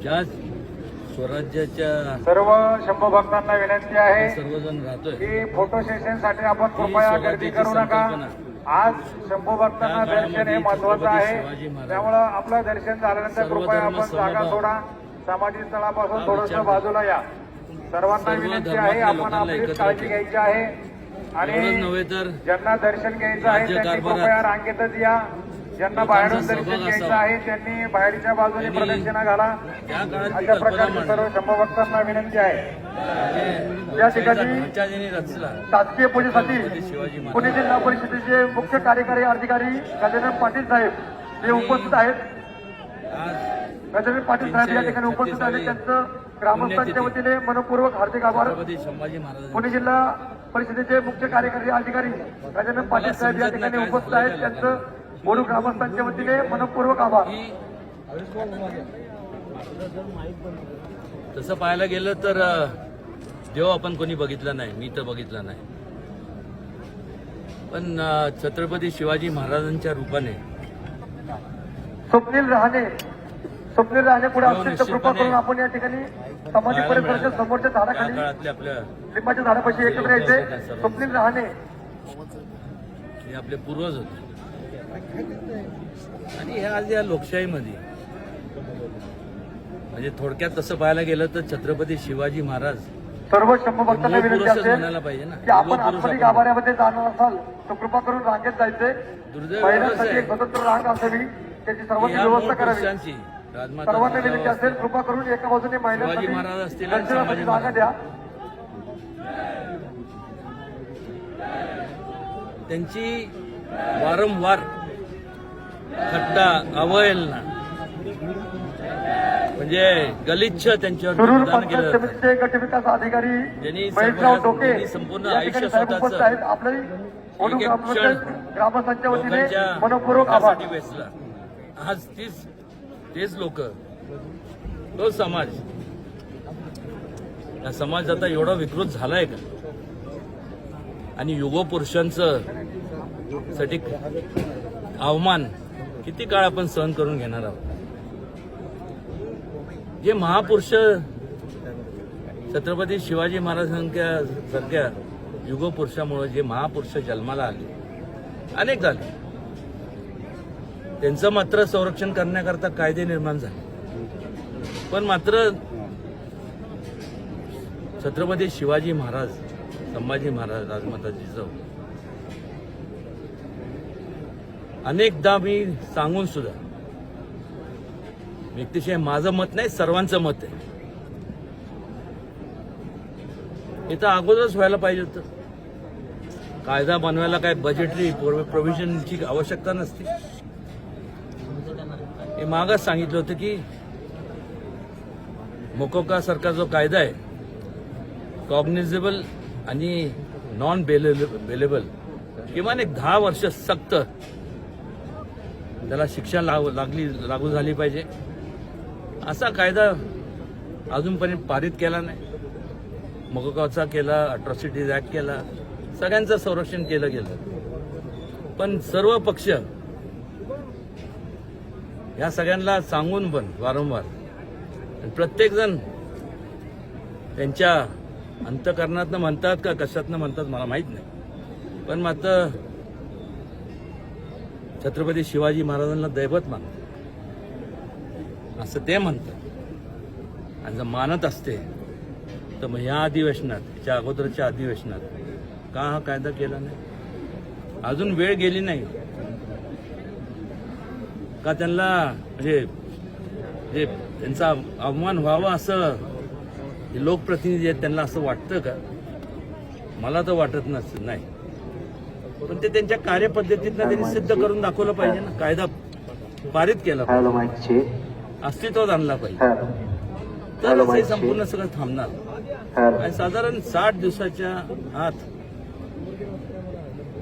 ज्या स्वराज्याच्या सर्व शंभू भक्तांना विनंती आहे सर्वजण राहतोय की फोटो सेशन साठी आपण कृपया गर्दी करू नका। आज शंभू भक्तांना दर्शन हे महत्वाचं आहे, त्यामुळे आपलं दर्शन झाल्यानंतर कृपया आपण जागा सोडा, सामाजिक स्थळापासून थोडंसं बाजूला या। सर्वांना विनंती आहे आपण आपली काळजी घ्यायची आहे आणि नव्हे तर ज्यांना दर्शन घ्यायचं आहे त्यांनी कृपया रांगेतच या, ज्यांना बाहेरून दर्शन घ्यायचं आहे त्यांनी बाहेरच्या बाजूने प्रदक्षिणा घाला। अशा प्रकारची सर्व शंभू भक्तांना विनंती आहे। या ठिकाणी शासकीय पूजेसाठी पुणे जिल्हा परिषदेचे मुख्य कार्यकारी अधिकारी गजानन पाटील साहेब हे उपस्थित आहेत। गजानन पाटील साहेब या ठिकाणी उपस्थित आहेत, त्यांचं ग्रामस्थांच्या वतीने मनपूर्वक हार्दिक आभार। पुणे जिल्हा परिषदेचे मुख्य कार्यकारी अधिकारी गजानन पाटील साहेब या ठिकाणी उपस्थित आहेत, त्यांचं बोडू ग्रामस्थांच्या वतीने मनपूर्वक आभार। तसं पाहायला गेलं तर देव आपण कोणी बघितला नाही, मी तर बघितला नाही, पण छत्रपती शिवाजी महाराजांच्या रूपाने स्वप्नील रहाणे पुढे असतील तर कृपा करून आपण या ठिकाणी समाधी परिसराच्या समोरच्या झाडाखाली आपल्या लिंबाच्या झाडापाशी एकत्र यायचे। स्वप्नील रहाणे हे आपले पूर्वज होते आणि आज या लोकशाहीमध्ये म्हणजे थोडक्यात तसं पाहायला गेलं तर छत्रपती शिवाजी महाराज सर्व शंभू भक्तांना विनंती म्हणायला असेल पाहिजे ना की आपण आतमध्ये गाभाऱ्यामध्ये जाणार असाल तर कृपा करून रांगेत जायचे। महिलांसाठी एक स्वतंत्र रांग असावी, त्याची सर्वांची व्यवस्था करावी। सर्वांना विनंती असेल कृपा करून एका बाजूने महिलांसाठी दर्शनासाठी जागा द्या। त्यांची वारंवार थट्टा अवहेलना म्हणजे गलिच्छ त्यांच्यावर विधान केलं समितीचे गट विकास अधिकारी ज्यांनी संपूर्ण आयुष्य उपस्थित आहेत। आपल्याही ग्रामस्थांच्या वतीने मनपूर्वक आभार वेचला। आज तेच लोक, तो समाज, हा समाज आता एवढा विकृत झालाय का? आणि युगपुरुषांचं साठी अवमान किती काळ आपण सहन करून घेणार आहोत? जे महापुरुष छत्रपती शिवाजी महाराजांसारख्या युगपुरुषामुळे जे महापुरुष जन्माला आले, अनेक झाले, त्यांचं मात्र संरक्षण करण्याकरता कायदे निर्माण झाले, पण मात्र छत्रपती शिवाजी महाराज, संभाजी महाराज, राजमाता जिजाऊ अनेकदा मी सांगून सुद्धा, व्यक्तिशः माझं मत नाही, सर्वांचं मत आहे, इथं अगोदरच व्हायला पाहिजे होतं। कायदा बनवायला काय बजेटरी प्रोव्हिजनची आवश्यकता नसते। हे मागच सांगितलं होतं की मोकोका सारखा जो कायदा आहे, कॉग्निझेबल आणि नॉन बेलेबल, किमान एक 10 वर्ष सक्त त्याला शिक्षा लागू झाली पाहिजे, असा कायदा अजूनपर्यंत पारित केला नाही। मोकोकाचा केला, अट्रॉसिटीज ऍक्ट केला, सगळ्यांचं संरक्षण केलं गेलं, पण सर्व पक्ष या सगळ्यांना सांगून पण वारंवार प्रत्येक जण त्यांच्या अंतःकरणातनं म्हणतात का कशातनं म्हणतात मला माहित नाही, पण मात्र छत्रपती शिवाजी महाराजांना दैवत मानतात असं ते म्हणतात। आणि जर मानत असते तर मग या अधिवेशनात, त्याच्या अगोदरच्या अधिवेशनात का हा कायदा केला नाही? अजून वेळ गेली नाही का त्यांना म्हणजे त्यांचा अवमान व्हावा असं लोकप्रतिनिधी आहेत त्यांना असं वाटतं का? मला तर वाटत नाही, पण ते त्यांच्या कार्यपद्धतीतनं त्यांनी सिद्ध करून दाखवलं पाहिजे ना। कायदा पारित केला पाहिजे, अस्तित्वात आणला पाहिजे, तरच हे संपूर्ण सगळं थांबणार। आणि साधारण 60 दिवसाच्या आत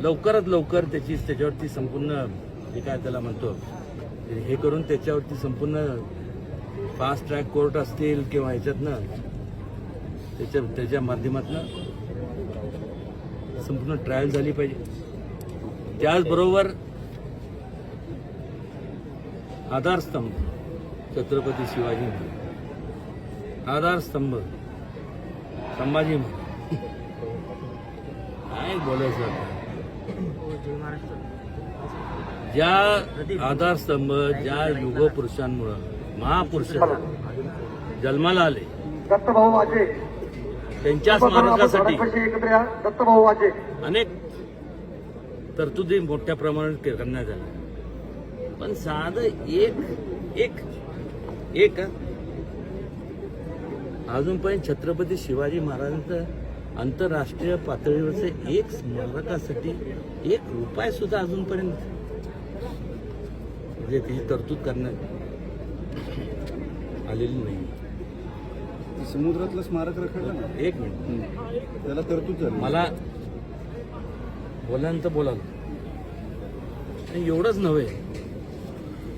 लवकरात लवकर त्याच्यावरती संपूर्ण जे काय त्याला म्हणतो हे करून त्याच्यावरती संपूर्ण फास्ट ट्रॅक कोर्ट असतील किंवा ह्याच्यातनं त्याच्या माध्यमातून संपूर्ण ट्रायल झाली पाहिजे। त्याचबरोबर आधारस्तंभ छत्रपती शिवाजी महाराज, आधारस्तंभ संभाजी महाराज. काय बोलायचं आता? ज्या आधारस्तंभ ज्या युगपुरुषांमुळं महापुरुष जन्माला आले दत्तभाऊ वाजे त्यांच्या स्मारकासाठी एकत्र या. दत्तभाऊ वाजे अनेक तरतुदी मोठ्या प्रमाणात करण्यात आल्या, पण साधं एक अजूनपर्यंत छत्रपती शिवाजी महाराजांचं आंतरराष्ट्रीय पातळीवरचे एक स्मारकासाठी ₹1 सुद्धा अजूनपर्यंत म्हणजे ती तरतूद करण्यात आलेली नाही. समुद्रातलं स्मारक रखडलं ना, एक मिनिट, त्याला तरतूद झाली. मला बोलायला तर बोलाल आणि एवढंच नव्हे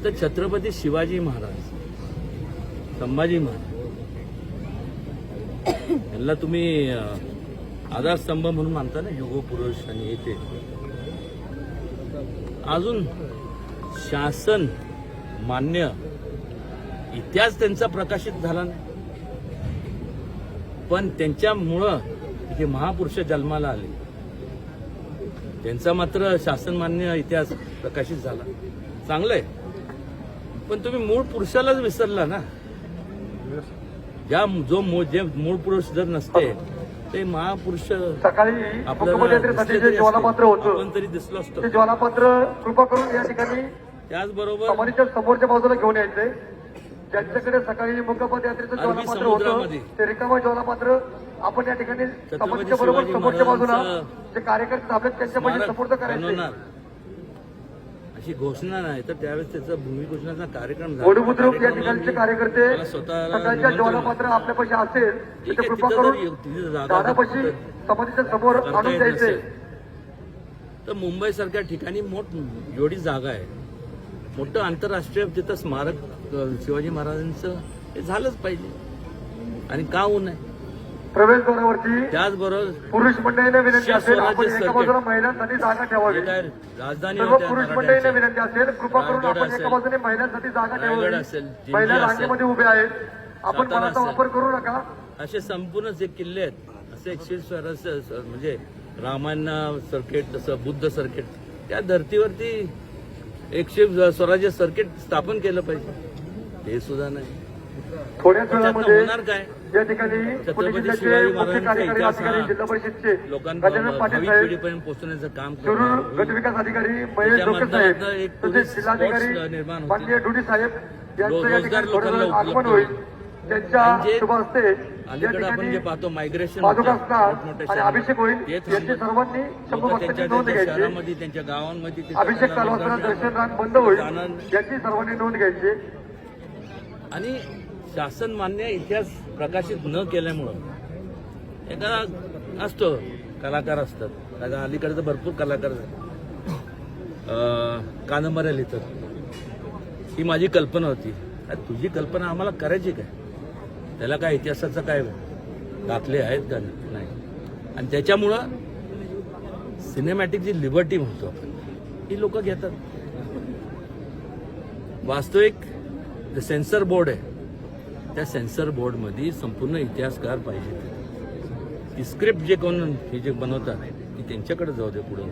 तर छत्रपती शिवाजी महाराज, संभाजी महाराज यांना तुम्ही आधारस्तंभ म्हणून मानता ना, युगपुरुष आणि ते अजून शासन मान्य इतिहास त्यांचा प्रकाशित झाला नाही, पण त्यांच्यामुळं जे महापुरुष जन्माला आले त्यांचा मात्र शासनमान्य इतिहास प्रकाशित झाला. चांगलंय, पण तुम्ही मूळ पुरुषालाच विसरला ना. जे मूळ पुरुष जर नसते ते महापुरुष सकाळी मुख्यमंत्र्यांसाठी जे ज्वालापात्र होतं आपण तरी दिसलो असतो. ते ज्वालापात्र कृपा करून या ठिकाणी त्याचबरोबर समाधीच्या समोरच्या बाजूला घेऊन यायचंय. ज्यांच्याकडे सकाळी मुखपदयात्रेचं ज्वालापात्र होतं समुद्रामध्ये ते रिकामं ज्वालापात्र आपण या ठिकाणी समाधीच्या बरोबर शिवाजी समोरच्या बाजूला महाराजांचं जे कार्यकर्ते थांबलेत त्यांच्या पाशी स्मारक सपोर्ट करायचे. बनवणार अशी घोषणा नाही, तर त्यावेळेस त्याचा भूमिपूजनाचा कार्यक्रम झाला. गोडबुद्रुक या ठिकाणचे कार्यकर्ते मला स्वतःला सकाळच्या निमंत्रण ज्वालापात्र आपल्यापाशी असेल ठीक तर आहे, कृपा तिथं करून जर तिथे जागा दादापाशी समाधीच्या समोर करता आणून येत द्यायचे. नसेल, तर मुंबईसारख्या ठिकाणी एवढी जागा आहे, मोठं आंतरराष्ट्रीय तिथं स्मारक शिवाजी महाराजांचं हे झालंच पाहिजे. आणि का होऊ नये? प्रवेशद्वारावरती त्याचबरोबर पुरुष मंडळीने विनंती असेल आपण स्वराज्य एका बाजूला महिलांसाठी जागा ठेवावी. जे काय राजधानी सर्व होत्या पुरुष मंडळीने मराठ्यांच्या, विनंती असेल कृपा करून रायगड आपण एका असेल, बाजूने महिलांसाठी जागा रायगड ठेवावी. असेल, जिंजी महिला असेल, रांगेमध्ये उभ्या आहेत, आपण सातारा मनाचा असेल. वापर करू नका. असे संपूर्ण जे किल्ले आहेत असे 100 म्हणजे रामायण सर्किट जसं बुद्ध सर्किट त्या धर्तीवरती 100 स्वराज्य सर्किट स्थापन केलं पाहिजे. ते सुद्धा नाही. थोड्याच त्याच्यातनं वेळामध्ये होणार काय? या ठिकाणी पुणे जिल्ह्याचे शिवाजी मुख्य महाराजांचा कार्यकारी इतिहास अधिकारी हा जिल्हा परिषदचे लोकांना गजानन पाटील भावी साहेब, पिढीपर्यंत पोहोचण्याचं काम शिरूर करणार. गटविकास अधिकारी महेश त्याच्या डोके साहेब माध्यमातून एक तसेच पोलीस जिल्हाधिकारी फोर्स निर्माण होतील. माननीय डुडी साहेब यांचं या रोजगार ठिकाणी लोकांना थोडं आगमन उपलब्ध होईल. होईल. त्यांच्या म्हणजे शुभ हस्ते या अलीकडे आपण ठिकाणी जे पाहतो मायग्रेशन पादुका होतं, स्नान मोठमोठ्या आणि शहरात. अभिषेक होईल. ते यांची थांबलं. सर्वांनी लोकं शंभूभक्तांची त्यांच्या नोंद त्यांच्या घ्यायची. शहरामध्ये त्यांच्या गावांमध्ये तिथे अभिषेक त्यांना कालवासना विश्रांती दर्शन रांग बंद होईल जाणार. याची सर्वांनी नोंद घ्यायची. आणि शासन मान्य इतिहास प्रकाशित न केल्यामुळं एखादा असतो कलाकार असतात. आता अलीकडे तर भरपूर कलाकार कादंबऱ्या लिहितात. ही माझी कल्पना होती. अरे तुझी कल्पना आम्हाला करायची काय? त्याला काय इतिहासाचं काय दाखले आहेत का? नाही. आणि त्याच्यामुळं सिनेमॅटिक जी लिबर्टी म्हणतो आपण ही लोक घेतात. वास्तविक जे सेन्सर बोर्ड आहे त्या सेन्सर बोर्डमध्ये संपूर्ण इतिहासकार पाहिजे. ती स्क्रिप्ट जे कोण हे जे बनवतात ती त्यांच्याकडे जाऊ दे पुढे.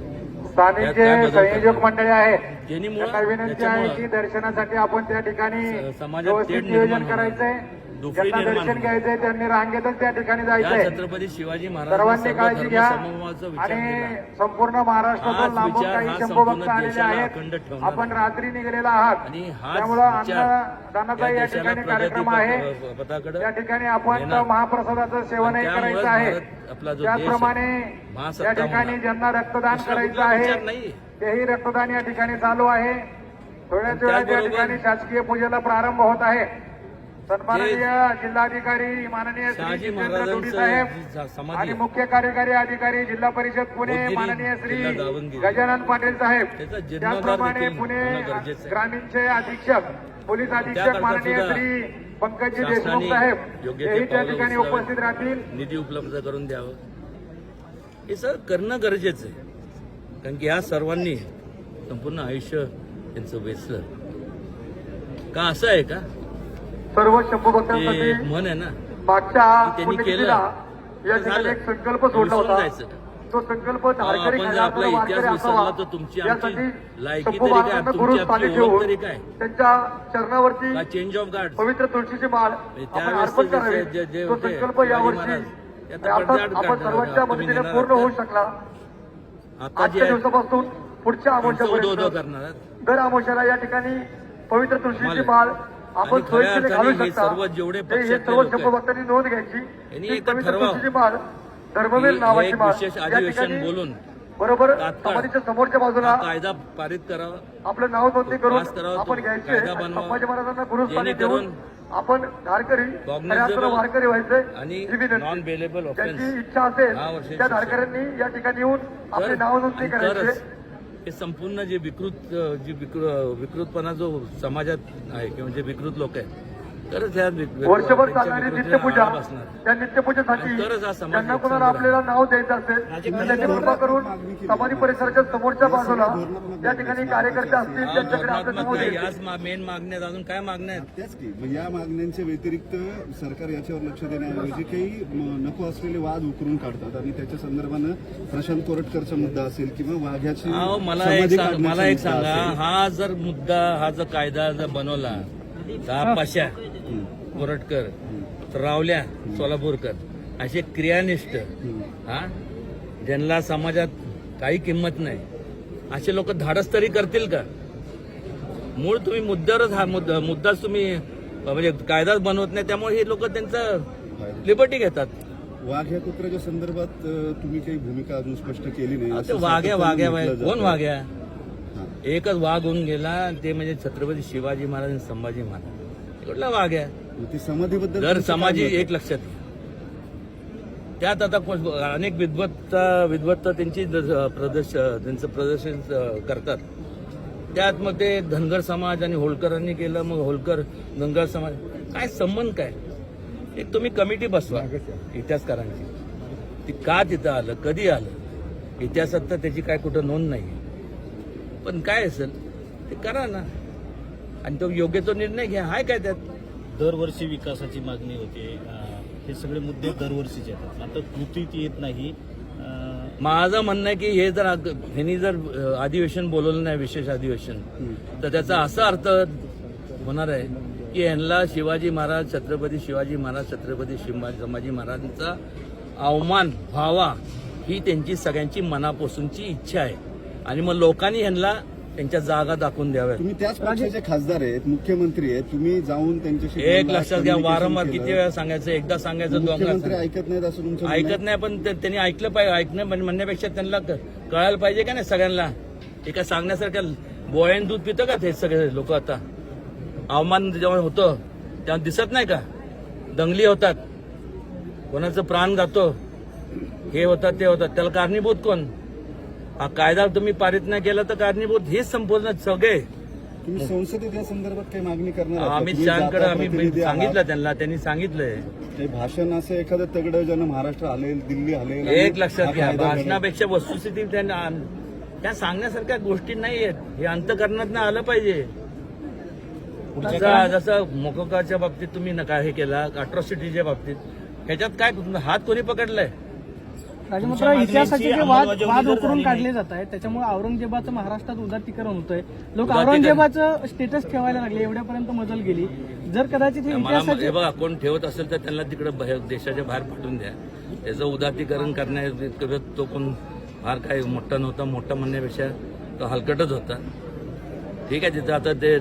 स्थानिक जे संयोजक मंडळी आहेत जेणीमुळं त्यांना विनंती आहे की दर्शनासाठी आपण त्या ठिकाणी समाजात व्यवस्थित तेढ निर्माण नियोजन करायचंय. दुफळी ज्यांना निर्माण दर्शन घ्यायचंय त्यांनी रांगेतच त्या ठिकाणी या जायचंय. छत्रपती शिवाजी सर्वांनी महाराजांनी काळजी सर्व घ्या. धर्मसमूहाचा विचार आणि केला. संपूर्ण महाराष्ट्रातून हाच लांबून विचार काही हा शंभूभक्त संपूर्ण आलेले देशाला आहेत. अखंड ठेवणार आपण आहे. रात्री निघालेला आहात आणि हाच त्यामुळं विचार अन्नदानाचा या देशाला ठिकाणी कार्यक्रम प्रगती आहे. पथाकडे त्या ठिकाणी आपण नेणार. महाप्रसादाचं सेवनही आणि त्यामुळेच करायचं आहे. भारत आपला जो देश आहे, त्याचप्रमाणे महासत्ता या ठिकाणी होणार. ज्यांना रक्तदान दुसरा करायचं कुठला विचार आहे नाहीये. तेही रक्तदान या ठिकाणी चालू आहे. थोड्याच वेळात या त्याचबरोबर ठिकाणी शासकीय पूजेला प्रारंभ होत आहे. सन्माननीय जिल्हाधिकारी माननीय श्री शहाजी जितेंद्र डोडी महाराजांचं साहेब समाधी आणि मुख्य कार्यकारी अधिकारी जिल्हा परिषद पुणे उदगीर माननीय श्री जिल्हा दावणगिरी. गजानन पाटील साहेब, त्याचा जीर्णोद्धार त्याचप्रमाणे देखील पुणे होणं गरजेचं आहे. ग्रामीणचे अधीक्षक पोलीस अधीक्षक त्याकरता माननीय सुद्धा श्री पंकजी देशमुख शासनाने साहेब योग्य ते हेही त्या पावलं ठिकाणी उचलावीत. उपस्थित राहतील. निधी उपलब्ध करून द्यावं. हे सर करणं गरजेचं आहे. कारण की ह्या सर्वांनी संपूर्ण आयुष्य त्यांचं वेचलं का असं आहे का सर्व शंभू ते भक्तांसाठी म्हण आहे ना मागच्या त्यांनी पुण्यतिथीला केलं या ते ठिकाणी झालं. एक संकल्प सोडला विसरून होता. जायचं का? तो संकल्प धारकरी आपण जर आपला वारकरी इतिहास असावा विसरला तर तुमची यासाठी आमची लायकी शंभू तरी काय महाराजांना तुमची गुरु स्थानी आपली ओळख ठेवून तरी काय त्यांच्या चरणावरती का चेंज ऑफ गार्ड पवित्र तुळशीची माळ आपण त्यावेळेस अर्पण जे- करावी. जे- जे तो होते, संकल्प शिवाजी यावर्षी महाराज, त्यात अर्थात पडद्याआड आपण काढणार सर्वांच्या तुम्ही मदतीने नेणार पूर्ण आहात. होऊ शकला. आता जे आजच्या दिवसापासून पुढच्या उदो अमावस्यापर्यंत करणार आहेत. दर अमावस्याला या ठिकाणी पवित्र तुळशीची आम्हाला- माळ आपण आणि खऱ्या सोयीस्कर घालू अर्थाने हे शकता. सर्व जेवढे हे पक्षातले सर्व लोक शंभू आहेत, भक्तांनी नोंद घ्यायची यांनी ही एकदा पवित्र ठरवा. तुळशीची माळ धर्मवीर हे नावाची एक माळ विशेष या अधिवेशन ठिकाणी बोलून बरोबर तात्काळ समाधीच्या समोरच्या बाजूला हा कायदा पारित करावा आपलं नाव नोंदणी करून पास करावा, आपण तो घ्यायचे कायदा आणि बनवावा. संभाजी महाराजांना गुरुस्थानी जेणेकरून देऊन आपण धारकरी cognizable खऱ्या अर्थानं वारकरी व्हायचे आणि ही विनंती. नॉन बेलेबल ऑफेन्स ज्यांची इच्छा असेल 10 वर्षांची त्या शिक्षा. धारकऱ्यांनी या ठिकाणी येऊन आपले नाव नोंदणी आणि तरच करायचे. हे संपूर्ण जे विकृतपणा जो समाजात आहे किंवा जे विकृत लोक आहेत तरच ह्या वर्षभर त्यांच्या चालणारी विकृतीला नित्यपूजा आळा बसणार. त्या नित्यपूजेसाठी आणि तरच हा समाज ज्यांना एक कोणाला संग्राम. आपल्याला नाव द्यायचं असेल तर त्यांनी कृपा करून समाधी परिसराच्या समोरच्या बाजूला या ठिकाणी कार्यकर्ते असतील हा, त्यांच्याकडे आपलं नाव धोरणात्मक नाही. द्यायचं. याच मेन मागण्यात अजून काय मागण्या आहेत त्याच की मग या मागण्यांच्या व्यतिरिक्त सरकार याच्यावर लक्ष देण्याऐवजी काही नको असलेले वाद उकरून काढतात आणि त्याच्या संदर्भानं प्रशांत कोरटकरचा मुद्दा असेल किंवा वाघ्याची अहो, मला समाधी एक काढण्याचा मला एक मुद्दा सांगा असेल. हा जर मुद्दा हा जर कायदा जर बनवला तर हा पाशा कोरटकर रावल्या सोलापूरकर असे क्रियानिष्ठ हा ज्यांना समाजात काही किंमत नाही असे लोक धाडस तरी करतील का? मूळ तुम्ही मुद्द्यावरच हा मुद्दाच तुम्ही म्हणजे कायदाच बनवत नाही त्यामुळे हे लोक त्यांचं लिबर्टी घेतात. वाघ या कुत्र्याच्या संदर्भात तुम्ही काही भूमिका अजून स्पष्ट केली नाही ते असं वाघ्या सातत्यानं वाघ्या म्हटलं कोण जातं. वाघ्या हां. एकच वाघ होऊन गेला ते म्हणजे छत्रपती शिवाजी महाराज आणि संभाजी महाराज कुठला वाघ आहे? मग ती समाधीबद्दल दर तुमचं काय समाजी मत आहे? एक लक्षात घ्या. त्यात आता अनेक विद्वत्ता त्यांची त्यांचं प्रदर्शन करतात. त्यात मग ते धनगर समाज आणि होळकरांनी केलं मग होळकर धनगर समाज काय संबंध काय? एक तुम्ही कमिटी बसवा इतिहासकारांची ती का तिथं आलं कधी आलं इतिहासात तर त्याची काय कुठं नोंद नाही पण काय असेल ते करा ना आणि तो योग्य तो निर्णय घ्या. हाय काय त्यात दरवर्षी विकासाची मागणी होते. हे सगळे मुद्दे दरवर्षीचे येतात. आता कृतीत येत नाही. माझं म्हणणं आहे की हे जर ह्यांनी जर अधिवेशन बोलवलं नाही विशेष अधिवेशन तर त्याचा असा अर्थ होणार आहे की यांना शिवाजी महाराज छत्रपती शिवाजी महाराज छत्रपती संभाजी महाराजांचा अवमान व्हावा ही त्यांची सगळ्यांची मनापासूनची इच्छा आहे आणि मग लोकांनी ह्यांना त्यांच्या जागा दाखवून द्याव्या. तुम्ही त्याच पक्षाचे खासदार आहेत मुख्यमंत्री आहेत तुम्ही जाऊन त्यांच्याशी एक बोललात, लक्षात घ्या communication वारंवार केलं. किती वेळा सांगायचं एकदा सांगायचं दोनदा मुख्यमंत्री सांगायचं. ऐकत नाहीत असं तुमचं म्हणणं ऐकत नाही पण त्यांनी ऐकलं पाहिजे ऐकणं म्हणण्यापेक्षा त्यांना कळायला पाहिजे का नाही सगळ्यांना. एका सांगण्यासारख्या बोळ्यान दूध पितं का ते सगळे लोक आता अवमान जेव्हा होतं तेव्हा दिसत नाही का दंगली होतात कोणाचं प्राण जातो हे होतात ते होतात त्याला कारणीभूत कोण? हा कायदा तुम्ही पारित नाही केला तर कारणीभूत हेच संपूर्ण सगळे तुम्ही संसदेत या संदर्भात काही मागणी करणार आहात का? अमित तुम्ही शहाकडे जाता आम्ही प्रतिनिधी आहात. सांगितलं त्यांनी सांगितलंय. काही भाषण असं एखादं तगडं ज्यानं महाराष्ट्र हलेल दिल्ली हलेल आणि एक लक्षात हा घ्या कायदा बनवेल. भाषणापेक्षा वस्तुस्थिती त्यांना त्या सांगण्यासारख्या गोष्टी नाही आहेत हे अंतकरणात आलं पाहिजे. जसं मोकोकाच्या बाबतीत तुम्ही नका हे केला अट्रॉसिटीच्या बाबतीत ह्याच्यात काय हात कोणी पकडलाय? राजमात्र इतिहासाचे जे वाद उकरून काढले जात आहेत त्याच्यामुळे औरंगजेबाचं महाराष्ट्रात उदात्तीकरण होतंय. लोक उदात्तीकरण- औरंगजेबाचं स्टेटस ठेवायला लागले एवढ्यापर्यंत मजल गेली. जर कदाचित हे मला इतिहासाचे हे बघा कोण ठेवत असेल तर त्यांना तिकडे देशाच्या बाहेर पाठवून द्या. त्याचं उदात्तीकरण करण्यात तो कोण फार काय मोठा नव्हता. मोठा म्हणण्यापेक्षा तो हलकटच होता. ठीक आहे तिथं आता ते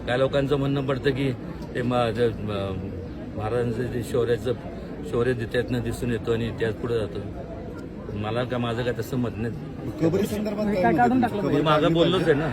काय लोकांचं म्हणणं पडतं की ते महाराजांचं जे शौर्य देतात दिसून येतो आणि इतिहास पुढे जातो. मला का माझं काय तसं मत नाही. कबरी संदर्भात काय काय मत आहे काढून तुमचं? टाकलं कबरी मी मागं काढली बोललोच पाहिजे. आहे ना.